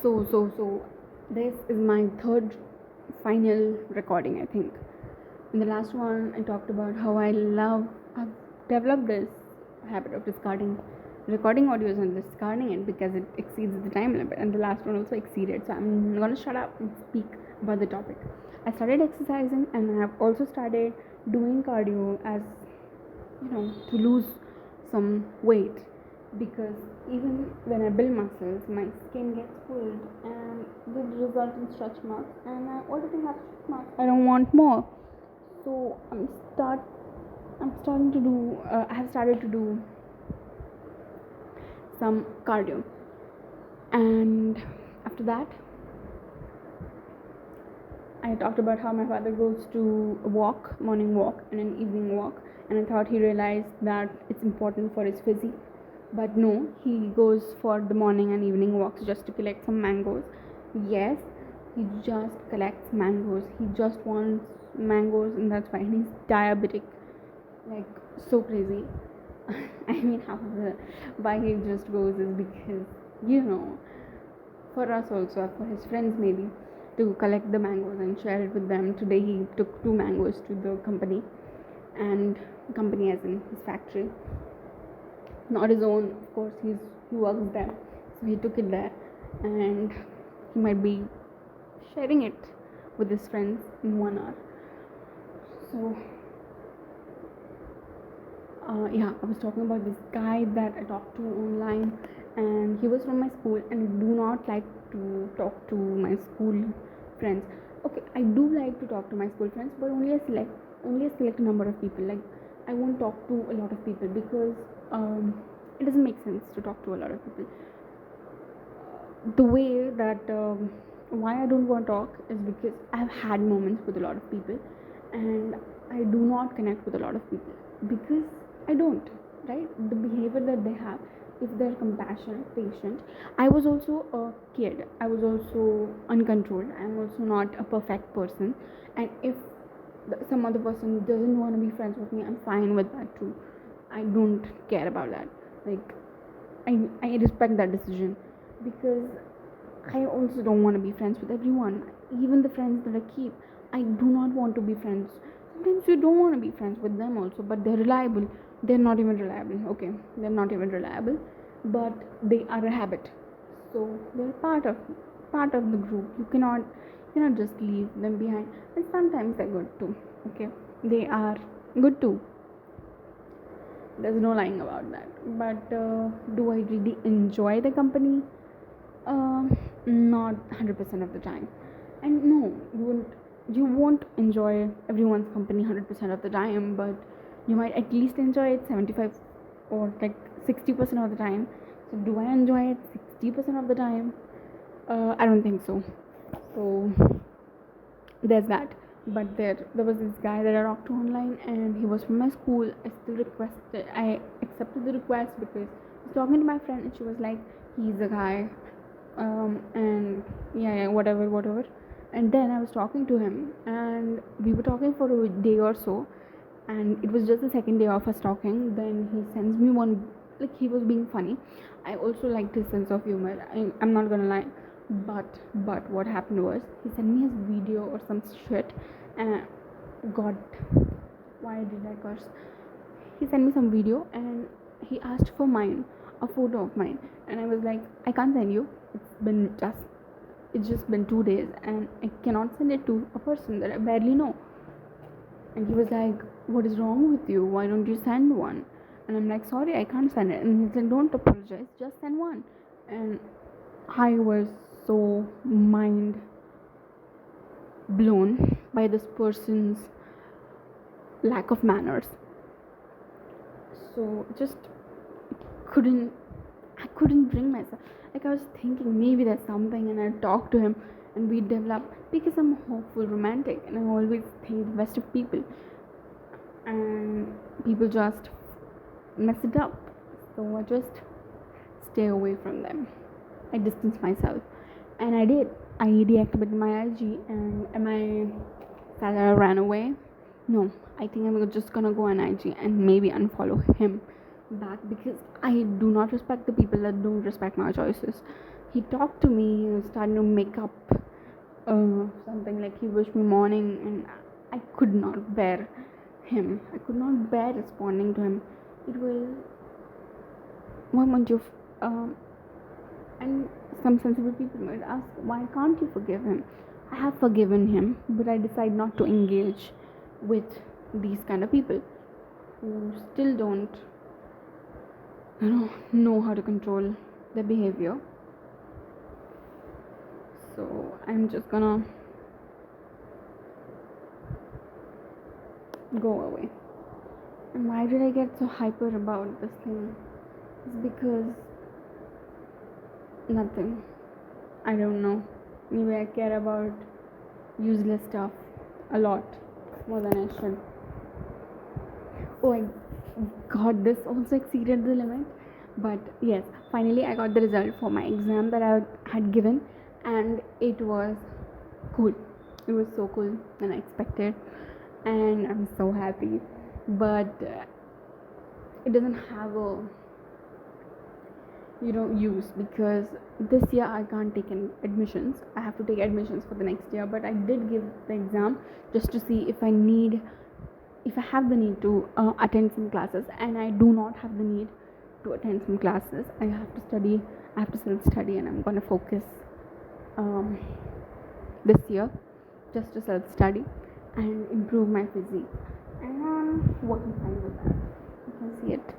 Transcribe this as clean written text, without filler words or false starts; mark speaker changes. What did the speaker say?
Speaker 1: So, this is my third final recording, I think. In the last one, I talked about how I've developed this habit of recording audios and discarding it because it exceeds the time limit, and the last one also exceeded. So, I'm gonna shut up and speak about the topic. I started exercising, and I have also started doing cardio as to lose some weight, because even when I build muscles, my skin gets pulled and will result in stretch marks, and I already have stretch marks. I don't want more. So I'm starting to do. I have started to do some cardio, and after that, I talked about how my father goes to a walk, morning walk, and an evening walk, and I thought he realized that it's important for his physique. But no, he goes for the morning and evening walks just to collect some mangoes. Yes, he just collects mangoes. He just wants mangoes, and that's why he's diabetic. Like, so crazy. I mean, why he just goes is because, for us also, for his friends maybe, to collect the mangoes and share it with them. Today he took 2 mangoes to the company, and company as in his factory, not his own, of course. He works there, so he took it there, and he might be sharing it with his friends in 1 hour. So yeah, I was talking about this guy that I talked to online, and he was from my school, and I do not like to talk to my school friends. Okay, I do like to talk to my school friends, but only a select number of people. Like, I won't talk to a lot of people because it doesn't make sense to talk to a lot of people. The way that why I don't want to talk is because I've had moments with a lot of people, and I do not connect with a lot of people because I don't. Right? The behavior that they have, if they're compassionate, patient. I was also a kid. I was also uncontrolled. I'm also not a perfect person, and if some other person doesn't want to be friends with me, I'm fine with that too. I don't care about that. Like, I respect that decision, because I also don't want to be friends with everyone. Even the friends that I keep, I do not want to be friends. Sometimes you don't want to be friends with them also, but they're reliable. They're not even reliable. Okay, they're not even reliable, but they are a habit. So they're part of the group. You cannot just leave them behind. And sometimes they're good too. Okay, they are good too. There's no lying about that. But do I really enjoy the company? Not 100% of the time. And no, you won't enjoy everyone's company 100% of the time, but you might at least enjoy it 75 or like 60% of the time. So do I enjoy it 60% of the time? I don't think so. So there's that. But there was this guy that I talked to online, and he was from my school. I accepted the request because I was talking to my friend, and she was like, he's a guy, and yeah, whatever. And then I was talking to him, and we were talking for a day or so, and it was just the second day of us talking. Then he sends me one, like, he was being funny. I also liked his sense of humor. I'm not gonna lie, but what happened was he sent me his video or some shit, and God, why did I curse? He sent me some video, and he asked for mine, a photo of mine, and I was like, I can't send you. It's just been 2 days, and I cannot send it to a person that I barely know. And he was like, what is wrong with you? Why don't you send one? And I'm like, sorry, I can't send it. And he said, don't apologize, just send one. And I was so mind blown by this person's lack of manners. So just couldn't I couldn't bring myself. Like, I was thinking maybe there's something, and I talked to him, and we developed, because I'm hopeful, romantic, and I always think the best of people, and people just mess it up. So I just stay away from them. I distance myself, and I did. I deactivated my IG, and am I sad that I ran away? No, I think I'm just gonna go on IG and maybe unfollow him back, because I do not respect the people that don't respect my choices. He talked to me, he was starting to make up something like he wished me morning, and I could not bear him. I could not bear responding to him. It was, why won't you? And some sensible people might ask, why can't you forgive him? I have forgiven him, but I decide not to engage with these kind of people who still don't, know how to control their behavior. So I'm just gonna go away. And why did I get so hyper about this thing? It's because nothing. I don't know. Maybe I care about useless stuff a lot more than I should. Oh, I God, this also exceeded the limit. But yes, finally I got the result for my exam that I had given, and it was cool. It was so cool than I expected, and I'm so happy. But it doesn't have a use, because this year I can't take any admissions. I have to take admissions for the next year, but I did give the exam just to see if I have the need to attend some classes, and I do not have the need to attend some classes. I have to study, I have to self-study, and I'm going to focus um, this year just to self-study and improve my physique, and I'm working fine with that. You can see it.